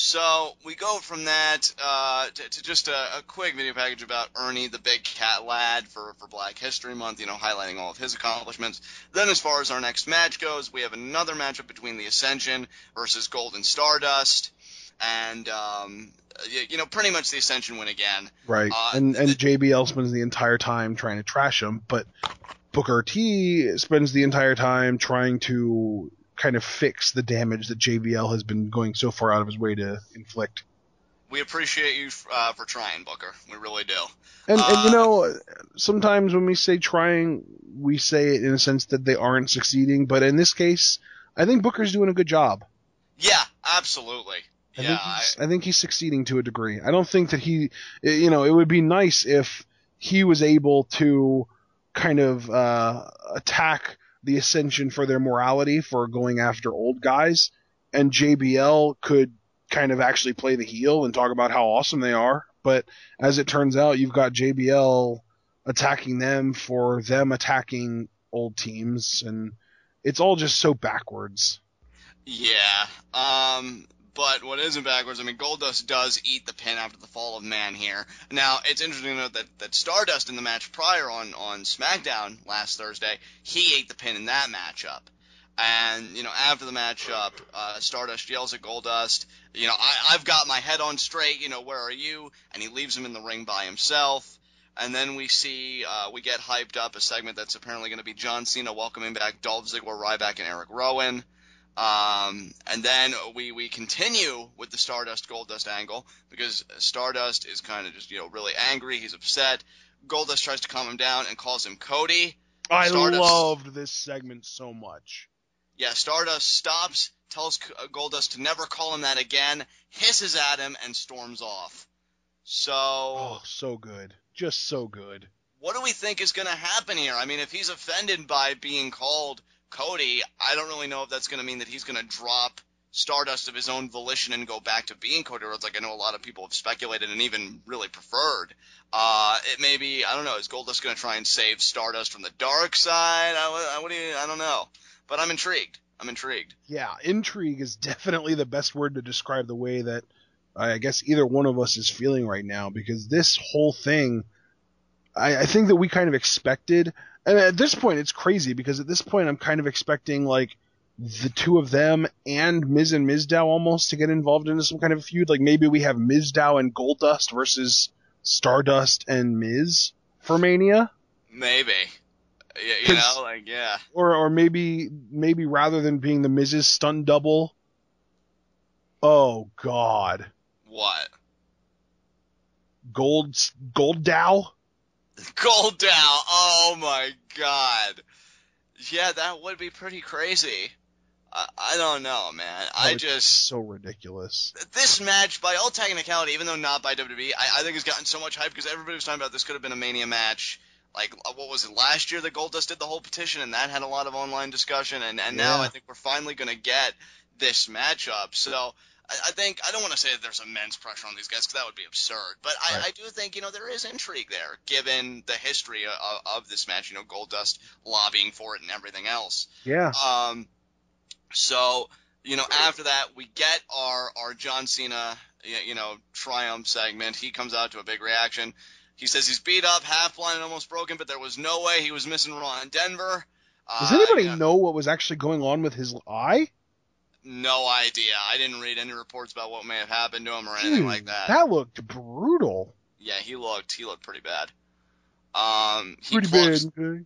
So we go from that to just a quick video package about Ernie, the big cat lad, for Black History Month, highlighting all of his accomplishments. Then as far as our next match goes, we have another matchup between the Ascension versus Goldust Stardust. And, pretty much the Ascension win again. Right. And JBL spends the entire time trying to trash him, but Booker T spends the entire time trying to kind of fix the damage that JBL has been going so far out of his way to inflict. We appreciate you for trying, Booker. We really do. And sometimes when we say trying, we say it in a sense that they aren't succeeding, but in this case, I think Booker's doing a good job. Yeah, absolutely. I think he's succeeding to a degree. I don't think that it would be nice if he was able to kind of attack the Ascension for their morality for going after old guys, and JBL could kind of actually play the heel and talk about how awesome they are. But as it turns out, you've got JBL attacking them for them attacking old teams, and it's all just so backwards. Yeah. But what isn't backwards, Goldust does eat the pin after the fall of man here. Now, it's interesting to note that Stardust in the match prior on SmackDown last Thursday, he ate the pin in that matchup. And, after the matchup, Stardust yells at Goldust, I've got my head on straight, where are you? And he leaves him in the ring by himself. And then we see, we get hyped up a segment that's apparently going to be John Cena welcoming back Dolph Ziggler, Ryback, and Erick Rowan. And then we continue with the Stardust Goldust angle because Stardust is kind of just, really angry. He's upset. Goldust tries to calm him down and calls him Cody. I loved this segment so much. Yeah, Stardust stops, tells Goldust to never call him that again, hisses at him, and storms off. So good. Just so good. What do we think is going to happen here? If he's offended by being called Cody, I don't really know if that's going to mean that he's going to drop Stardust of his own volition and go back to being Cody Rhodes, like I know a lot of people have speculated and even really preferred. It may be, I don't know, is Goldust going to try and save Stardust from the dark side? I don't know. But I'm intrigued. Yeah, intrigue is definitely the best word to describe the way that I guess either one of us is feeling right now, because this whole thing, I think that we kind of expected. And at this point, it's crazy because at this point, I'm kind of expecting like the two of them and Miz and Mizdow almost to get involved into some kind of a feud. Like maybe we have Mizdow and Goldust versus Stardust and Miz for Mania. Maybe. Yeah. Or maybe rather than being the Miz's stunt double. Oh God. What? Golddow? Golddow. Oh my God. Yeah, that would be pretty crazy. I don't know, man. It's so ridiculous. This match, by all technicality, even though not by WWE, I think has gotten so much hype because everybody was talking about this could have been a Mania match. Like, what was it, last year that Goldust did the whole petition, and that had a lot of online discussion, and now I think we're finally going to get this matchup. So I think, I don't want to say that there's immense pressure on these guys because that would be absurd, but right. I do think, there is intrigue there, given the history of this match, Goldust lobbying for it and everything else. Yeah. So, after that, we get our John Cena, triumph segment. He comes out to a big reaction. He says he's beat up, half blind, and almost broken, but there was no way he was missing Raw in Denver. Does anybody know what was actually going on with his eye? No idea. I didn't read any reports about what may have happened to him or anything like that. That looked brutal. Yeah, he looked pretty bad. Okay.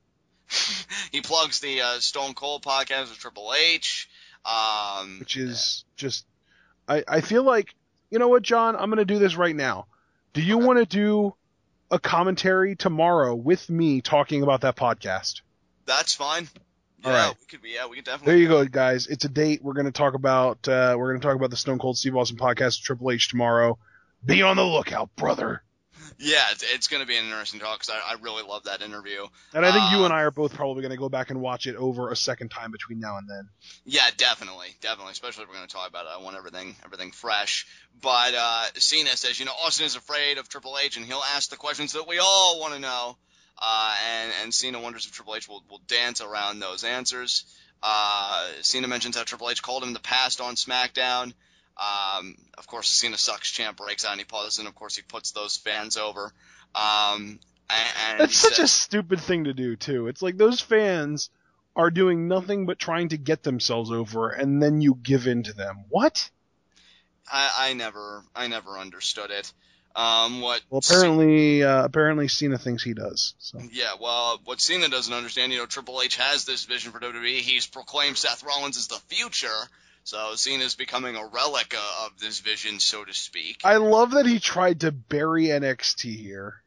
He plugs the Stone Cold podcast with Triple H. Which is just... I feel like... You know what, John? I'm going to do this right now. Do you want to do a commentary tomorrow with me talking about that podcast? That's fine. Yeah, all right. We could definitely. There you go, guys. It's a date. We're going to talk about the Stone Cold Steve Austin podcast with Triple H tomorrow. Be on the lookout, brother. Yeah, it's going to be an interesting talk because I really love that interview. And I think you and I are both probably going to go back and watch it over a second time between now and then. Yeah, definitely. Especially if we're going to talk about it. I want everything fresh. But Cena says, Austin is afraid of Triple H, and he'll ask the questions that we all want to know. And Cena wonders if Triple H will dance around those answers. Cena mentions how Triple H called him in the past on SmackDown. Of course, Cena sucks chant breaks out and he pauses, and of course he puts those fans over. And That's such a stupid thing to do, too. It's like those fans are doing nothing but trying to get themselves over, and then you give in to them. What? I never understood it. Apparently Cena thinks he does. So. Yeah, well, what Cena doesn't understand, Triple H has this vision for WWE. He's proclaimed Seth Rollins as the future, so Cena's becoming a relic of this vision, so to speak. I love that he tried to bury NXT here.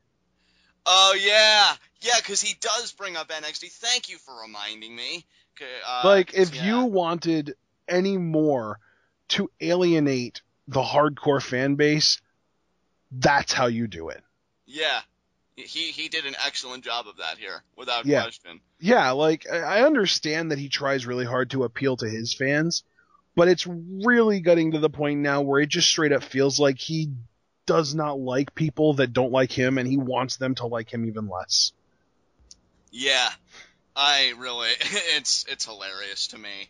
Oh, yeah. Yeah, because he does bring up NXT. Thank you for reminding me. If you wanted any more to alienate the hardcore fan base, that's how you do it. Yeah. He did an excellent job of that here, without question. Yeah, I understand that he tries really hard to appeal to his fans, but it's really getting to the point now where it just straight up feels like he does not like people that don't like him, and he wants them to like him even less. Yeah, it's hilarious to me.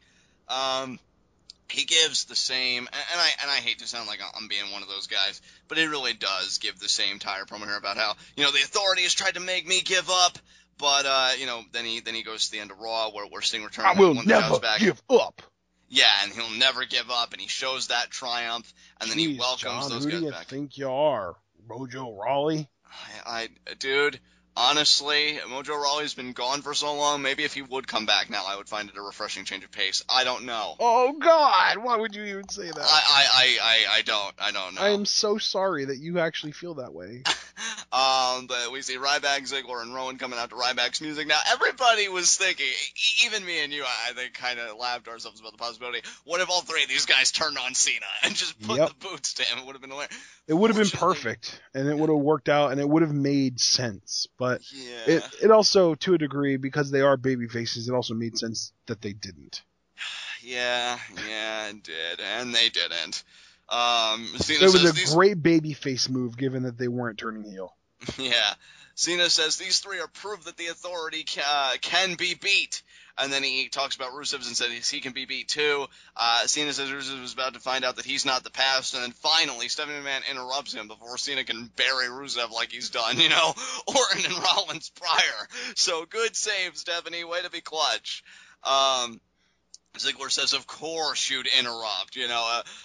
He gives the same, and I hate to sound like I'm being one of those guys, but it really does give the same tire promo here about how, the authority has tried to make me give up, but, then he goes to the end of Raw where Sting returns. I will never give up. Yeah, and he'll never give up, and he shows that triumph, and then he welcomes those guys back. Who do you think you are, Mojo Rawley? Dude, honestly, Mojo Rawley's been gone for so long, maybe if he would come back now, I would find it a refreshing change of pace. I don't know. Oh, God! Why would you even say that? I don't know. I am so sorry that you actually feel that way. But we see Ryback, Ziggler, and Rowan coming out to Ryback's music. Now, everybody was thinking, even me and you, I think, kind of laughed ourselves about the possibility, what if all three of these guys turned on Cena and just put the boots to him? It would have been hilarious. It would have been perfect, and it would have worked out, and it would have made sense. But it also, to a degree, because they are baby faces, it also made sense that they didn't. Yeah, it did, and they didn't. It was a great babyface move, given that they weren't turning heel. Yeah. Cena says these three are proof that the authority can be beat. And then he talks about Rusev and says he can be beat too. Cena says Rusev is about to find out that he's not the past. And then finally, Stephanie McMahon interrupts him before Cena can bury Rusev like he's done, Orton and Rollins prior. So good save, Stephanie. Way to be clutch. Ziggler says, of course you'd interrupt,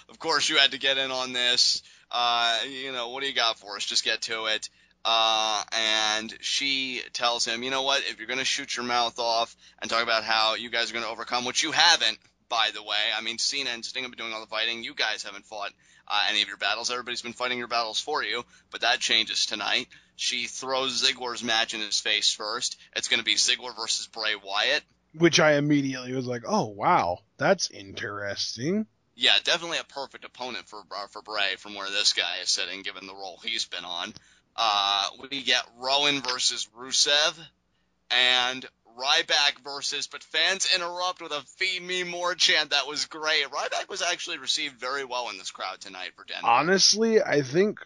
of course you had to get in on this, what do you got for us? Just get to it. And she tells him, you know what, if you're going to shoot your mouth off and talk about how you guys are going to overcome, which you haven't, by the way. I mean, Cena and Sting have been doing all the fighting. You guys haven't fought any of your battles. Everybody's been fighting your battles for you, but that changes tonight. She throws Ziggler's match in his face first. It's going to be Ziggler versus Bray Wyatt. Which I immediately was like, oh, wow, that's interesting. Yeah, definitely a perfect opponent for Bray from where this guy is sitting, given the role he's been on. We get Rowan versus Rusev, and Ryback versus, but fans interrupt with a Feed Me More chant. That was great. Ryback was actually received very well in this crowd tonight for Denver. Honestly, I think,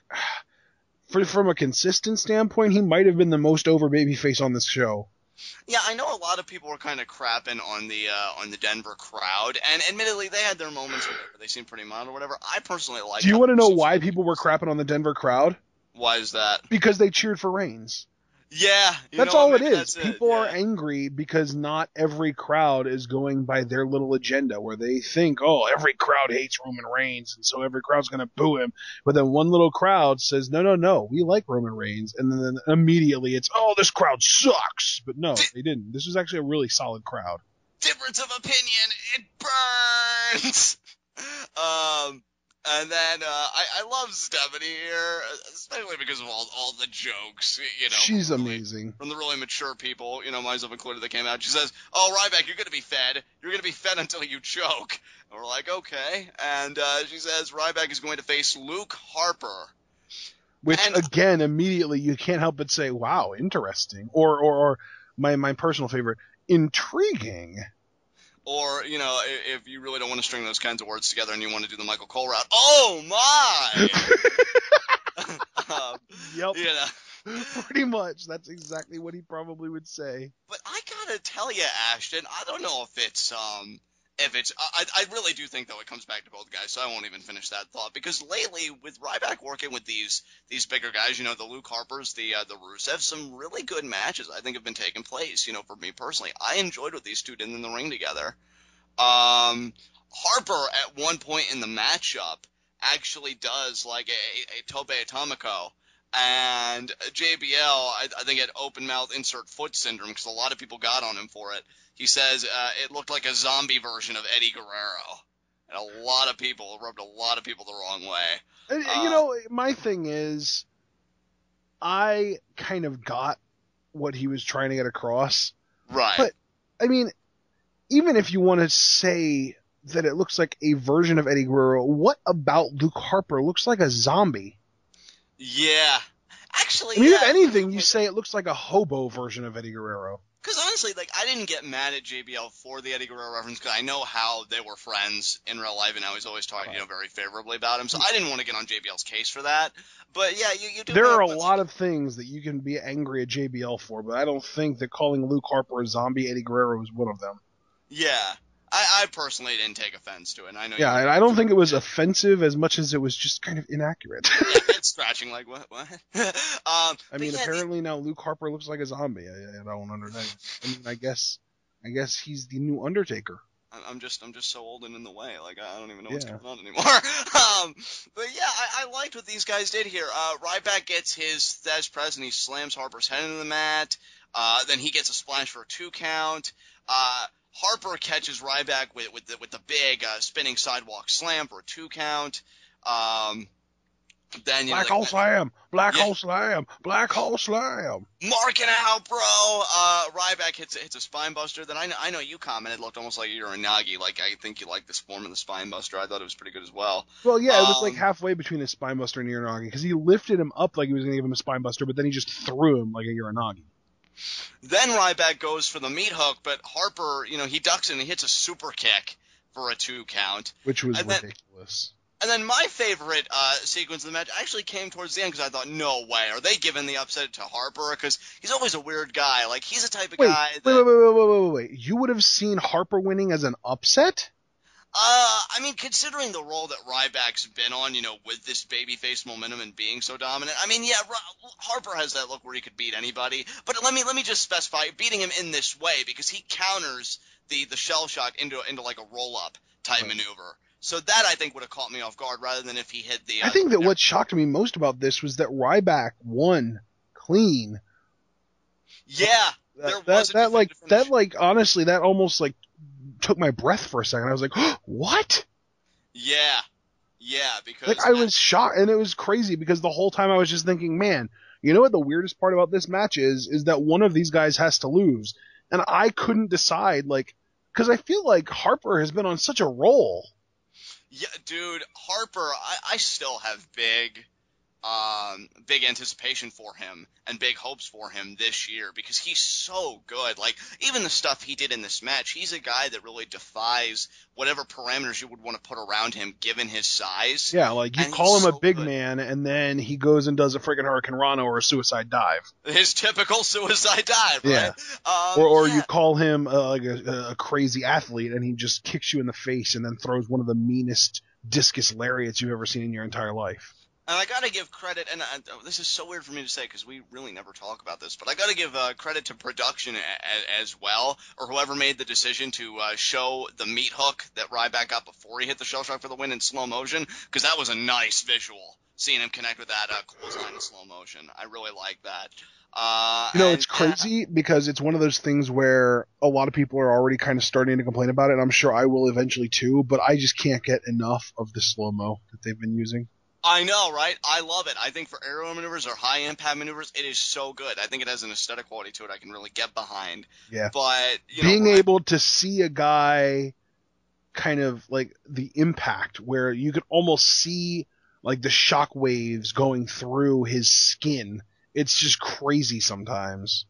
from a consistent standpoint, he might have been the most over babyface on this show. Yeah, I know a lot of people were kind of crapping on the Denver crowd, and admittedly they had their moments where they seemed pretty mild or whatever. I personally like. Do you want to know why people were crapping on the Denver crowd? Why is that? Because they cheered for Reigns. Yeah. That's all it is. People are angry because not every crowd is going by their little agenda where they think, oh, every crowd hates Roman Reigns, and so every crowd's going to boo him. But then one little crowd says, no, we like Roman Reigns. And then immediately it's, oh, this crowd sucks. But no, they didn't. This was actually a really solid crowd. Difference of opinion. It burns. And then I love Stephanie here, especially because of all the jokes, She's amazing. From the really mature people, myself included, that came out. She says, oh, Ryback, you're going to be fed. You're going to be fed until you choke. And we're like, okay. And she says Ryback is going to face Luke Harper. Which, again, immediately you can't help but say, wow, interesting. Or my personal favorite, intriguing. Or, if you really don't want to string those kinds of words together and you want to do the Michael Cole route, oh my! Yep. Pretty much. That's exactly what he probably would say. But I gotta tell you, Ashton, I don't know if if it's, I really do think though it comes back to both guys, so I won't even finish that thought, because lately with Ryback working with these bigger guys, the Luke Harpers, the Rusev, some really good matches I think have been taking place. For me personally, I enjoyed what these two did in the ring together. Harper at one point in the matchup actually does like a Tope Atomico. And JBL, I think had open mouth insert foot syndrome because a lot of people got on him for it. He says it looked like a zombie version of Eddie Guerrero. And a lot of people rubbed a lot of people the wrong way. My thing is, I kind of got what he was trying to get across. Right. But, I mean, even if you want to say that it looks like a version of Eddie Guerrero, what about Luke Harper looks like a zombie? Yeah. Actually, I mean, if anything, you say it looks like a hobo version of Eddie Guerrero. Because honestly, I didn't get mad at JBL for the Eddie Guerrero reference because I know how they were friends in real life and how he's always talking, very favorably about him. So I didn't want to get on JBL's case for that. But yeah, you do. There are a lot of things that you can be angry at JBL for, but I don't think that calling Luke Harper a zombie Eddie Guerrero is one of them. Yeah. I personally didn't take offense to it. And I know. Yeah, and I don't think it was offensive as much as it was just kind of inaccurate. Yeah, it's scratching like what? I mean, apparently now Luke Harper looks like a zombie. I don't understand. I mean, I guess he's the new Undertaker. I'm just so old and in the way. Like I don't even know what's going on anymore. But yeah, I liked what these guys did here. Ryback gets his Thesz press and he slams Harper's head into the mat. Then he gets a splash for a 2 count. Harper catches Ryback with the big spinning sidewalk slam for a 2 count. Then Black hole slam, black hole slam, black hole slam. Marking out, bro. Ryback hits a spine buster. Then I know you commented it looked almost like Uranagi. Like I think you like this form of the spine buster. I thought it was pretty good as well. Well, yeah, it was like halfway between a spine buster and Uranagi because he lifted him up like he was going to give him a spine buster, but then he just threw him like a Uranagi. Then Ryback goes for the meat hook, but Harper, he ducks and he hits a super kick for a 2 count. Which was ridiculous. And then my favorite sequence of the match actually came towards the end because I thought, no way, are they giving the upset to Harper? Because he's always a weird guy. Like, he's the type of guy that... Wait. You would have seen Harper winning as an upset? I mean, considering the role that Ryback's been on, with this babyface momentum and being so dominant, I mean, yeah, Harper has that look where he could beat anybody. But let me just specify beating him in this way because he counters the shell shock into like a roll up type maneuver. So that I think would have caught me off guard rather than if he hit the. I think that what shocked me most about this was that Ryback won clean. Yeah, there was honestly that almost like took my breath for a second. I was like, oh, what? Yeah, because I was shocked, and it was crazy because the whole time I was just thinking, man, you know what the weirdest part about this match is that one of these guys has to lose, and I couldn't decide, because I feel like Harper has been on such a roll. Yeah, dude, Harper, I still have big anticipation for him and big hopes for him this year because he's so good. Like, even the stuff he did in this match, he's a guy that really defies whatever parameters you would want to put around him given his size. Yeah, like, you call him a big man, and then he goes and does a freaking Hurricane Rana or a suicide dive. His typical suicide dive, right? Yeah. Or you call him like a crazy athlete, and he just kicks you in the face and then throws one of the meanest discus lariats you've ever seen in your entire life. And I gotta give credit, and this is so weird for me to say because we really never talk about this, but I gotta give credit to production as well, or whoever made the decision to show the meat hook that Ryback got before he hit the shell shock for the win in slow motion, because that was a nice visual, seeing him connect with that clothesline in slow motion. I really like that. It's crazy because it's one of those things where a lot of people are already kind of starting to complain about it, and I'm sure I will eventually too, but I just can't get enough of the slow-mo that they've been using. I know, right? I love it. I think for aerial maneuvers or high-impact maneuvers, it is so good. I think it has an aesthetic quality to it I can really get behind. Yeah. But, being able to see a guy kind of like the impact where you could almost see like the shock waves going through his skin, it's just crazy sometimes.